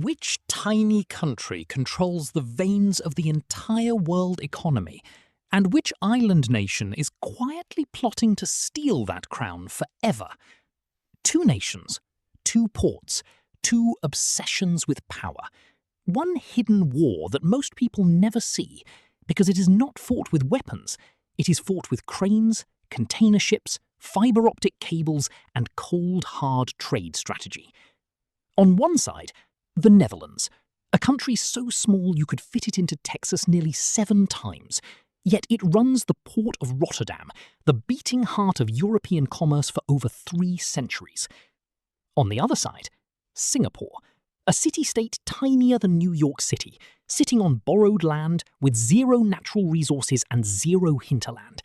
Which tiny country controls the veins of the entire world economy, and which island nation is quietly plotting to steal that crown forever? Two nations, two ports, two obsessions with power. One hidden war that most people never see, because it is not fought with weapons. It is fought with cranes, container ships, fibre optic cables, and cold, hard trade strategy. On one side, the Netherlands, a country so small you could fit it into Texas nearly 7 times, yet it runs the Port of Rotterdam, the beating heart of European commerce for over 3 centuries. On the other side, Singapore, a city-state tinier than New York City, sitting on borrowed land with 0 natural resources and 0 hinterland,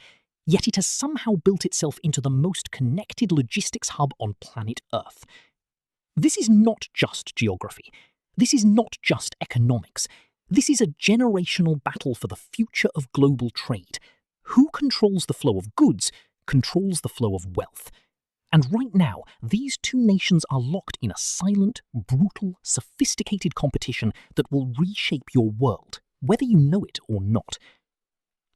yet it has somehow built itself into the most connected logistics hub on planet Earth. This is not just geography. This is not just economics. This is a generational battle for the future of global trade. Who controls the flow of goods controls the flow of wealth. And right now, these two nations are locked in a silent, brutal, sophisticated competition that will reshape your world, whether you know it or not.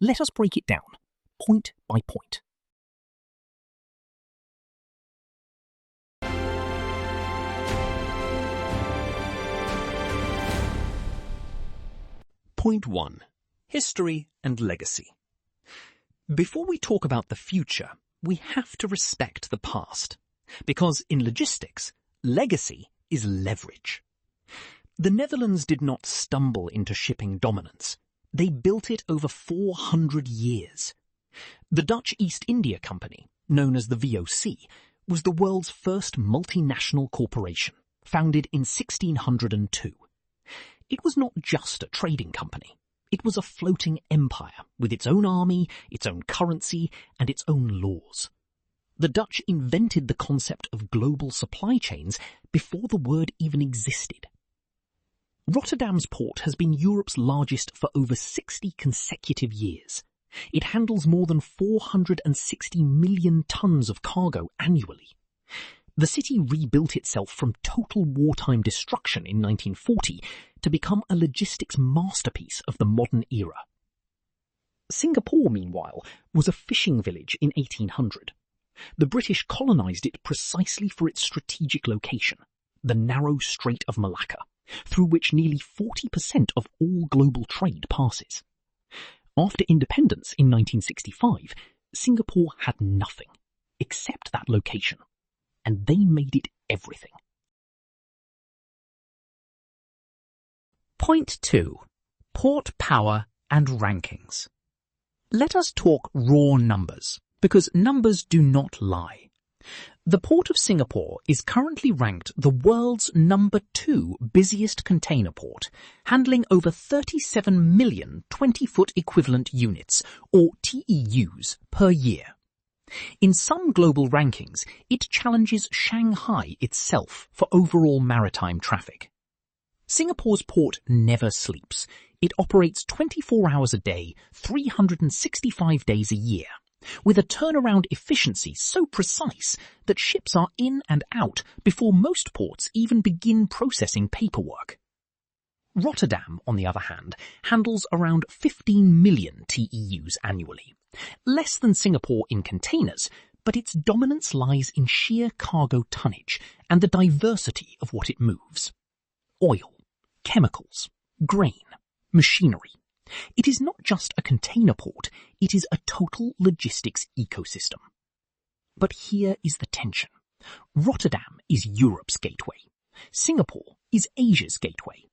Let us break it down, point by point. Point 1. History and legacy. Before we talk about the future, we have to respect the past. Because in logistics, legacy is leverage. The Netherlands did not stumble into shipping dominance. They built it over 400 years. The Dutch East India Company, known as the VOC, was the world's first multinational corporation, founded in 1602. It was not just a trading company. It was a floating empire with its own army, its own currency, and its own laws. The Dutch invented the concept of global supply chains before the word even existed. Rotterdam's port has been Europe's largest for over 60 consecutive years. It handles more than 460 million tons of cargo annually. The city rebuilt itself from total wartime destruction in 1940 to become a logistics masterpiece of the modern era. Singapore, meanwhile, was a fishing village in 1800. The British colonised it precisely for its strategic location, the narrow Strait of Malacca, through which nearly 40% of all global trade passes. After independence in 1965, Singapore had nothing except that location. And they made it everything. Point 2. Port power and rankings. Let us talk raw numbers, because numbers do not lie. The Port of Singapore is currently ranked the world's number 2 busiest container port, handling over 37 million 20-foot equivalent units, or TEUs, per year. In some global rankings, it challenges Shanghai itself for overall maritime traffic. Singapore's port never sleeps. It operates 24 hours a day, 365 days a year, with a turnaround efficiency so precise that ships are in and out before most ports even begin processing paperwork. Rotterdam, on the other hand, handles around 15 million TEUs annually. Less than Singapore in containers, but its dominance lies in sheer cargo tonnage and the diversity of what it moves. Oil, chemicals, grain, machinery. It is not just a container port, it is a total logistics ecosystem. But here is the tension. Rotterdam is Europe's gateway. Singapore is Asia's gateway.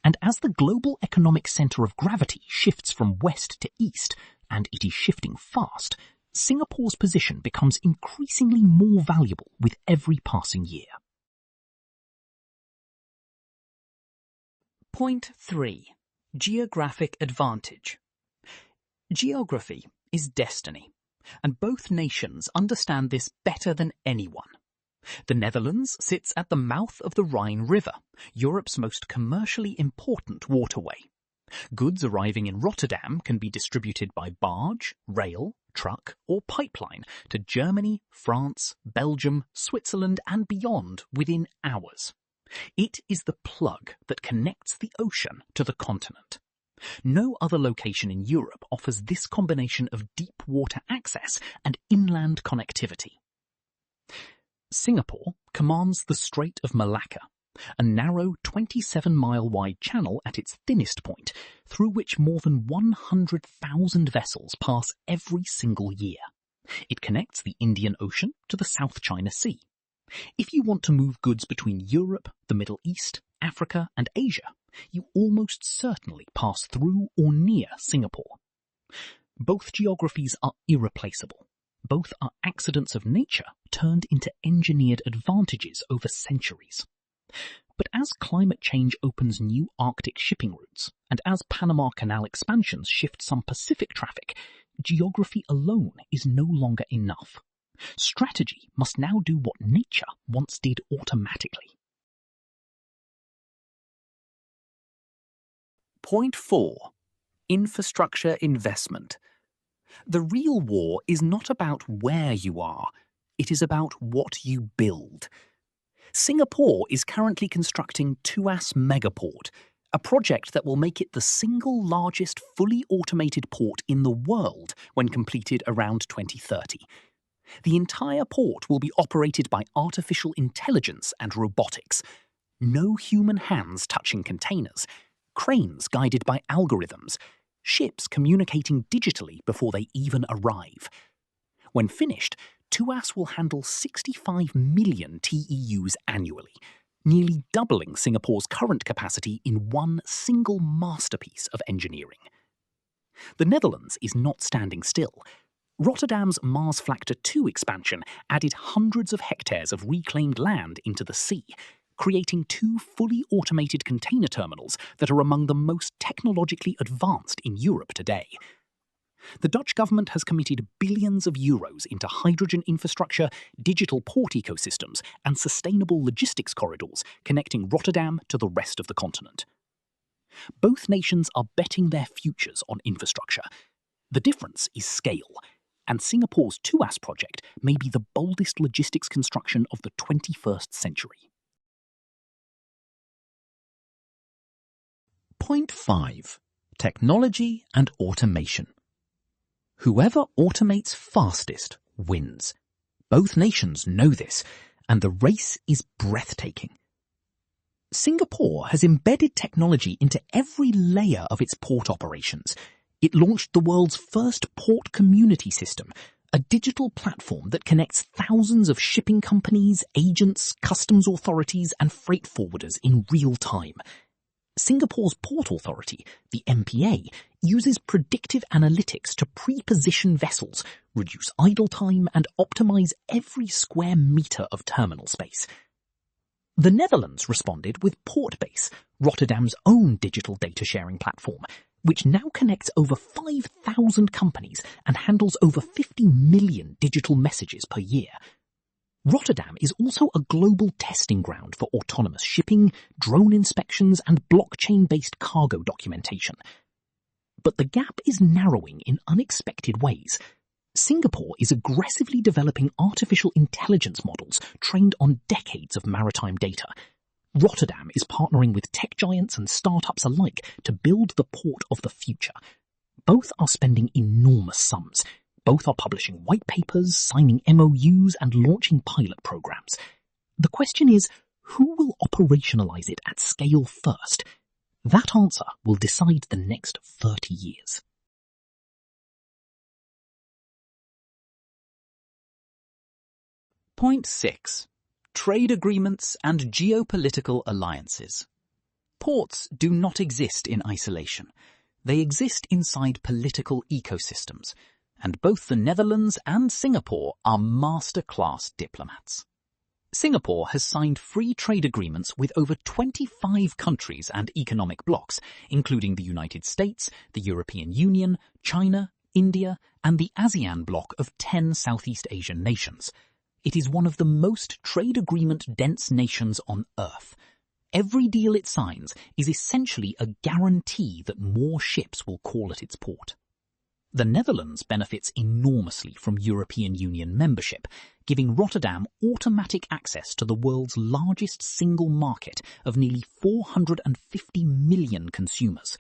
And as the global economic centre of gravity shifts from west to east, and it is shifting fast, Singapore's position becomes increasingly more valuable with every passing year. Point 3. Geographic advantage. Geography is destiny, and both nations understand this better than anyone. The Netherlands sits at the mouth of the Rhine River, Europe's most commercially important waterway. Goods arriving in Rotterdam can be distributed by barge, rail, truck, or pipeline to Germany, France, Belgium, Switzerland, and beyond within hours. It is the plug that connects the ocean to the continent. No other location in Europe offers this combination of deep water access and inland connectivity. Singapore commands the Strait of Malacca, a narrow 27-mile wide channel at its thinnest point, through which more than 100,000 vessels pass every single year. It connects the Indian Ocean to the South China Sea. If you want to move goods between Europe, the Middle East, Africa, and Asia, you almost certainly pass through or near Singapore. Both geographies are irreplaceable. Both are accidents of nature turned into engineered advantages over centuries. But as climate change opens new Arctic shipping routes, and as Panama Canal expansions shift some Pacific traffic, geography alone is no longer enough. Strategy must now do what nature once did automatically. Point 4. Infrastructure investment. The real war is not about where you are, it is about what you build. Singapore is currently constructing Tuas Megaport, a project that will make it the single largest fully automated port in the world when completed around 2030. The entire port will be operated by artificial intelligence and robotics. No human hands touching containers, cranes guided by algorithms, ships communicating digitally before they even arrive. When finished, Tuas will handle 65 million TEUs annually, nearly doubling Singapore's current capacity in one single masterpiece of engineering. The Netherlands is not standing still. Rotterdam's Maasvlakte 2 expansion added hundreds of hectares of reclaimed land into the sea, creating 2 fully automated container terminals that are among the most technologically advanced in Europe today. The Dutch government has committed billions of euros into hydrogen infrastructure, digital port ecosystems, and sustainable logistics corridors connecting Rotterdam to the rest of the continent. Both nations are betting their futures on infrastructure. The difference is scale, and Singapore's Tuas project may be the boldest logistics construction of the 21st century. Point 5. Technology and automation. Whoever automates fastest wins. Both nations know this, and the race is breathtaking. Singapore has embedded technology into every layer of its port operations. It launched the world's first port community system, a digital platform that connects thousands of shipping companies, agents, customs authorities, and freight forwarders in real time. Singapore's Port Authority, the MPA, uses predictive analytics to pre-position vessels, reduce idle time, and optimize every square meter of terminal space. The Netherlands responded with Portbase, Rotterdam's own digital data sharing platform, which now connects over 5,000 companies and handles over 50 million digital messages per year. Rotterdam is also a global testing ground for autonomous shipping, drone inspections, and blockchain-based cargo documentation. But the gap is narrowing in unexpected ways. Singapore is aggressively developing artificial intelligence models trained on decades of maritime data. Rotterdam is partnering with tech giants and startups alike to build the port of the future. Both are spending enormous sums. Both are publishing white papers, signing MOUs, and launching pilot programs. The question is, who will operationalize it at scale first? That answer will decide the next 30 years. Point 6. Trade agreements and geopolitical alliances. Ports do not exist in isolation. They exist inside political ecosystems, and both the Netherlands and Singapore are master-class diplomats. Singapore has signed free trade agreements with over 25 countries and economic blocs, including the United States, the European Union, China, India, and the ASEAN bloc of 10 Southeast Asian nations. It is one of the most trade agreement-dense nations on Earth. Every deal it signs is essentially a guarantee that more ships will call at its port. The Netherlands benefits enormously from European Union membership, giving Rotterdam automatic access to the world's largest single market of nearly 450 million consumers.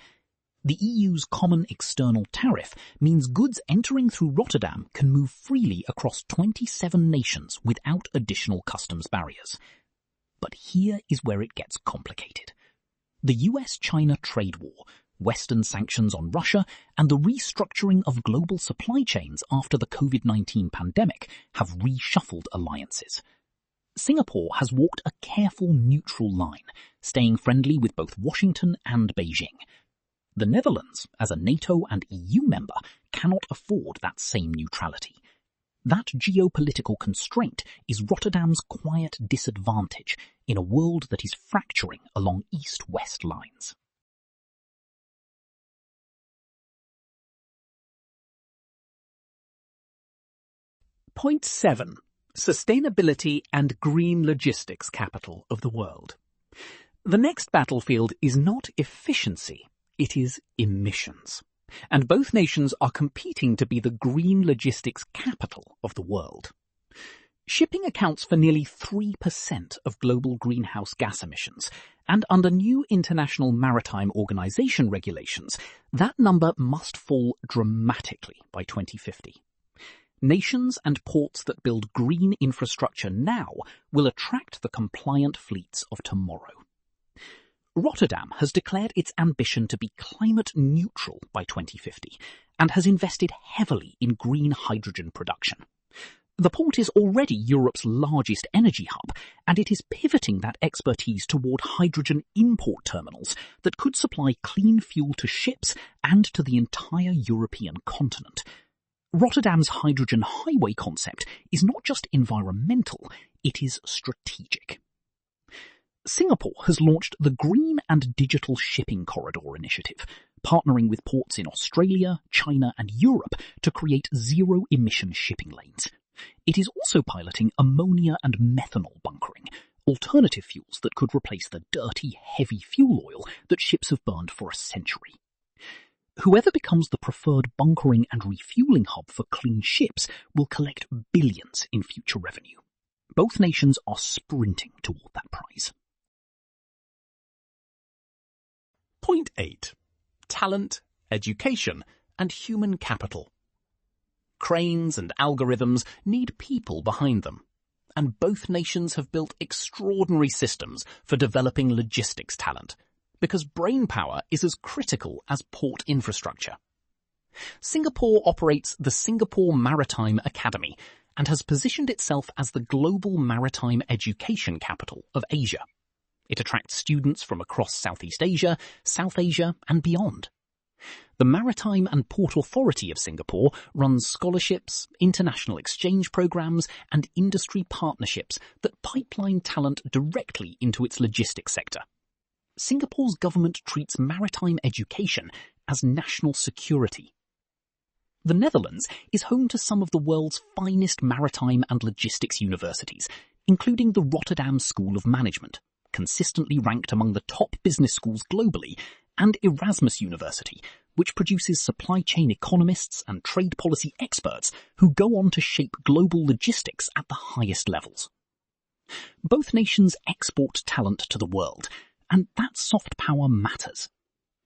The EU's common external tariff means goods entering through Rotterdam can move freely across 27 nations without additional customs barriers. But here is where it gets complicated. The US-China trade war, Western sanctions on Russia, and the restructuring of global supply chains after the COVID-19 pandemic have reshuffled alliances. Singapore has walked a careful neutral line, staying friendly with both Washington and Beijing. The Netherlands, as a NATO and EU member, cannot afford that same neutrality. That geopolitical constraint is Rotterdam's quiet disadvantage in a world that is fracturing along east-west lines. Point 7. Sustainability and green logistics capital of the world. The next battlefield is not efficiency, it is emissions. And both nations are competing to be the green logistics capital of the world. Shipping accounts for nearly 3% of global greenhouse gas emissions, and under new International Maritime Organization regulations, that number must fall dramatically by 2050. Nations and ports that build green infrastructure now will attract the compliant fleets of tomorrow. Rotterdam has declared its ambition to be climate neutral by 2050 and has invested heavily in green hydrogen production. The port is already Europe's largest energy hub, and it is pivoting that expertise toward hydrogen import terminals that could supply clean fuel to ships and to the entire European continent. Rotterdam's hydrogen highway concept is not just environmental, it is strategic. Singapore has launched the Green and Digital Shipping Corridor initiative, partnering with ports in Australia, China and Europe to create zero-emission shipping lanes. It is also piloting ammonia and methanol bunkering, alternative fuels that could replace the dirty, heavy fuel oil that ships have burned for a century. Whoever becomes the preferred bunkering and refueling hub for clean ships will collect billions in future revenue. Both nations are sprinting toward that prize. Point 8. Talent, education, and human capital. Cranes and algorithms need people behind them, and both nations have built extraordinary systems for developing logistics talent, because brainpower is as critical as port infrastructure. Singapore operates the Singapore Maritime Academy and has positioned itself as the global maritime education capital of Asia. It attracts students from across Southeast Asia, South Asia, and beyond. The Maritime and Port Authority of Singapore runs scholarships, international exchange programs, and industry partnerships that pipeline talent directly into its logistics sector. Singapore's government treats maritime education as national security. The Netherlands is home to some of the world's finest maritime and logistics universities, including the Rotterdam School of Management, consistently ranked among the top business schools globally, and Erasmus University, which produces supply chain economists and trade policy experts who go on to shape global logistics at the highest levels. Both nations export talent to the world, and that soft power matters.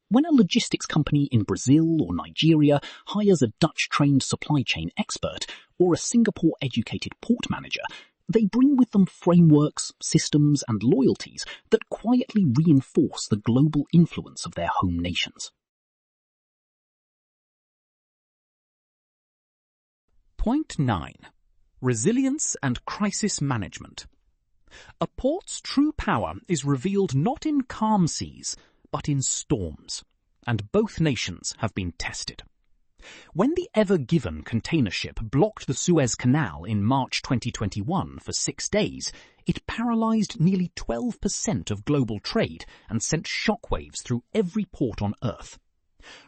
When a logistics company in Brazil or Nigeria hires a Dutch-trained supply chain expert or a Singapore-educated port manager, they bring with them frameworks, systems, and loyalties that quietly reinforce the global influence of their home nations. Point 9. Resilience and crisis management. A port's true power is revealed not in calm seas, but in storms, and both nations have been tested. When the Ever Given container ship blocked the Suez Canal in March 2021 for 6 days, it paralysed nearly 12% of global trade and sent shockwaves through every port on Earth.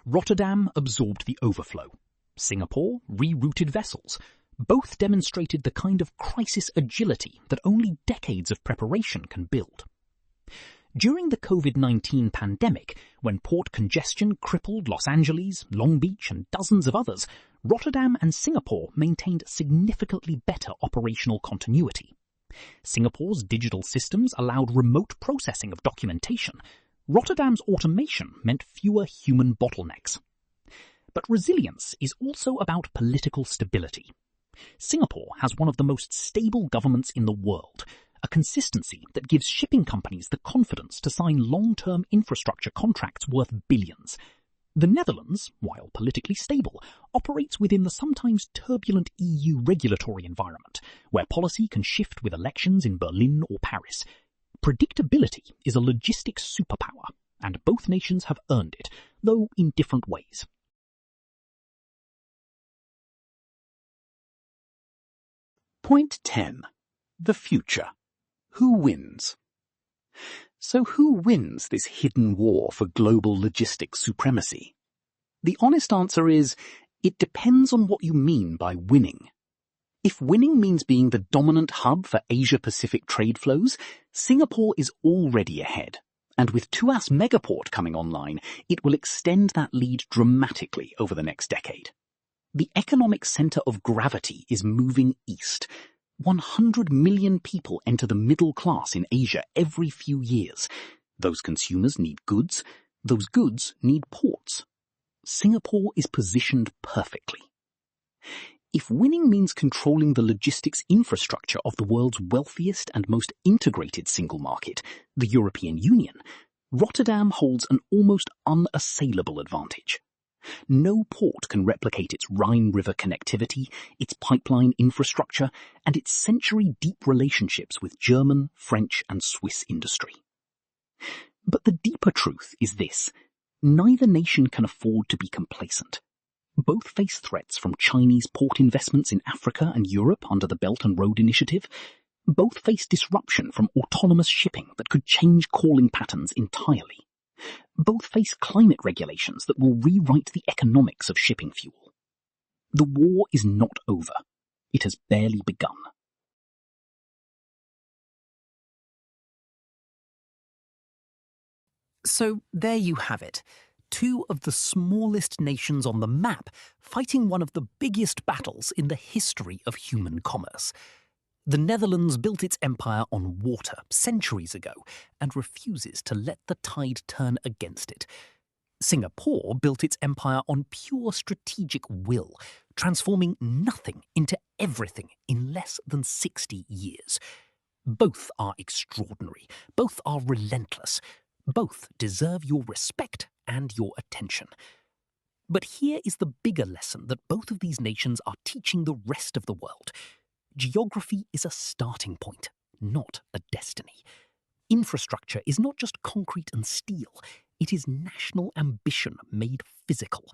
Rotterdam absorbed the overflow. Singapore rerouted vessels. Both demonstrated the kind of crisis agility that only decades of preparation can build. During the COVID-19 pandemic, when port congestion crippled Los Angeles, Long Beach and dozens of others, Rotterdam and Singapore maintained significantly better operational continuity. Singapore's digital systems allowed remote processing of documentation. Rotterdam's automation meant fewer human bottlenecks. But resilience is also about political stability. Singapore has one of the most stable governments in the world, a consistency that gives shipping companies the confidence to sign long-term infrastructure contracts worth billions. The Netherlands, while politically stable, operates within the sometimes turbulent EU regulatory environment, where policy can shift with elections in Berlin or Paris. Predictability is a logistics superpower, and both nations have earned it, though in different ways. Point 10. The future. Who wins? So who wins this hidden war for global logistics supremacy? The honest answer is, it depends on what you mean by winning. If winning means being the dominant hub for Asia-Pacific trade flows, Singapore is already ahead. And with Tuas megaport coming online, it will extend that lead dramatically over the next decade. The economic center of gravity is moving east. 100 million people enter the middle class in Asia every few years. Those consumers need goods. Those goods need ports. Singapore is positioned perfectly. If winning means controlling the logistics infrastructure of the world's wealthiest and most integrated single market, the European Union, Rotterdam holds an almost unassailable advantage. No port can replicate its Rhine River connectivity, its pipeline infrastructure, and its century-deep relationships with German, French, and Swiss industry. But the deeper truth is this: neither nation can afford to be complacent. Both face threats from Chinese port investments in Africa and Europe under the Belt and Road Initiative. Both face disruption from autonomous shipping that could change calling patterns entirely. Both face climate regulations that will rewrite the economics of shipping fuel. The war is not over. It has barely begun. So there you have it. Two of the smallest nations on the map fighting one of the biggest battles in the history of human commerce. The Netherlands built its empire on water centuries ago and refuses to let the tide turn against it. Singapore built its empire on pure strategic will, transforming nothing into everything in less than 60 years. Both are extraordinary. Both are relentless. Both deserve your respect and your attention. But here is the bigger lesson that both of these nations are teaching the rest of the world. Geography is a starting point, not a destiny. Infrastructure is not just concrete and steel. It is national ambition made physical.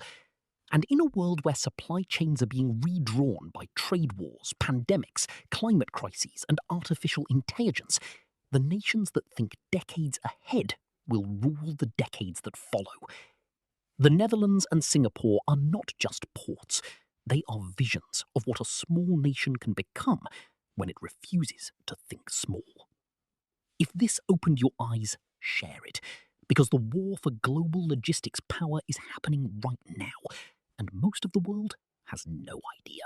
And in a world where supply chains are being redrawn by trade wars, pandemics, climate crises, and artificial intelligence, the nations that think decades ahead will rule the decades that follow. The Netherlands and Singapore are not just ports. They are visions of what a small nation can become when it refuses to think small. If this opened your eyes, share it, because the war for global logistics power is happening right now, and most of the world has no idea.